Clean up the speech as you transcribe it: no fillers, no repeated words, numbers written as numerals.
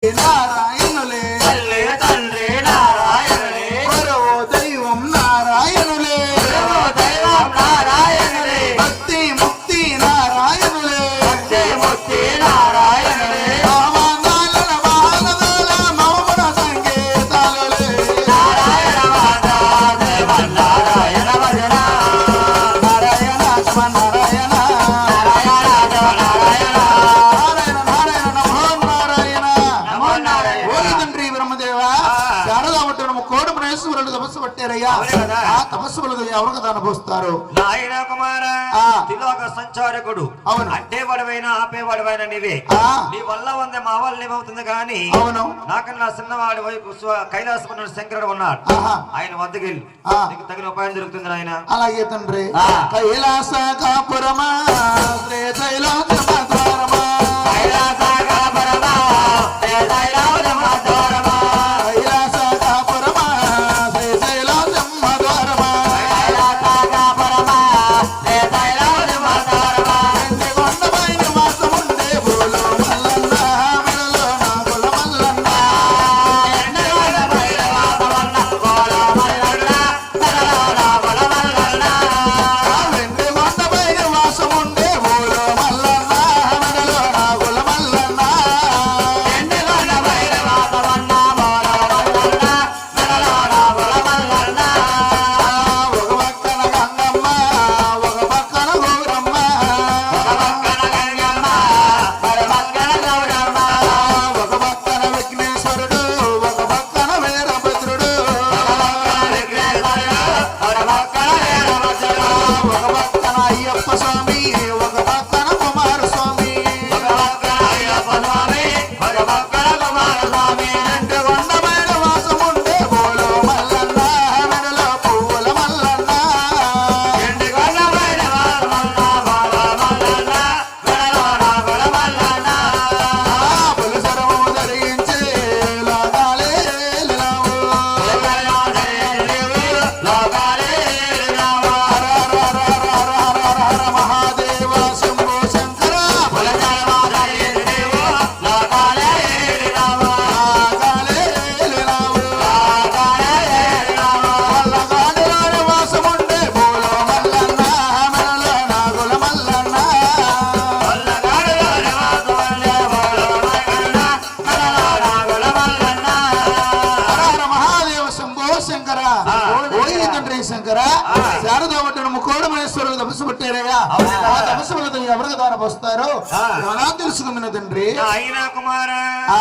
నారాయణులే తల్లి తండ్రి నారాయణులే పరవో దైవం నారాయణులే దైవం నారాయణులే భక్తి ముక్తి నారాయణులే భక్తి ముక్తి నారాయణులే నారాయణ నారాయణ భజన నారాయణ నారాయణ నారాయణ నమో నారాయణ ఓరి తండ్రి బ్రహ్మదేవ శారదావటము కోడి ప్రేసురులు తపస్సు పట్టారయ్యా ఆ తపస్సు వలన ఎవరికి దానపోస్తారు నాయన కుమార ఆ. తిలోక సంచారకుడు అవును. అడ్డేవాడవైనా ఆపేవాడవైనా నీవే ఆ. నీ వల్ల వంద మా వల్ల ఏమవుతుంది కానీ అవును నాకన్నా చిన్నవాడి వైపు కైలాసపన్న శంకరుడు ఉన్నాడు ఆహా. ఆయన వద్దకు వెళ్ళి ఆ. నీకు తగిన ఉపాయం జరుగుతుంది నాయన అలాగే తండ్రి ఆ. కైలాస కాపురమా శ్రీశైలాద్రమ ద్వారమా కైలాస కాపురమా శ్రీశైలాద్రమ ద్వారమా కొండపై నివాసముండే బోలో మల్లన్న మెడలో నాగుల మల్లన్న వెండి కొండపై నివాసముండే బోలో మల్లన్న మెడలో నాగుల మల్లన్న ఒక పక్కన గంగమ్మ ఒక పక్కన గౌరమ్మ ఒక పక్కన విఘ్నేశ్వరుడు ఒక పక్కన వీరభద్రుడు ఒక పక్కన అయ్యప్ప స్వామి ఒక పక్కన కుమారస్వామి రెండు కొండపైన వాసముండే బోలో మల్లన్న మెడలో పువ్వుల మల్లన్న పులిసరము ధరించి లోకాలే ఏలినావు. హర మహాదేవ శంభో శంకర లోకాలే ఏలినావు. వల్లగాడిలోని వాసముండే బోలో మల్లన్న మెడలో నాగుల మల్లన్న హర మహాదేవ శంభో శంకర ఓయి తండ్రి శంకర శారదావటను కోడమేశ్వరులు తపస్సు పట్టారయ్యా ఆ తపస్సు వల్ల ఎవరికి దానపోస్తారు ఎలా తెలుసుకున్న తండ్రి అయినా కుమార ఆ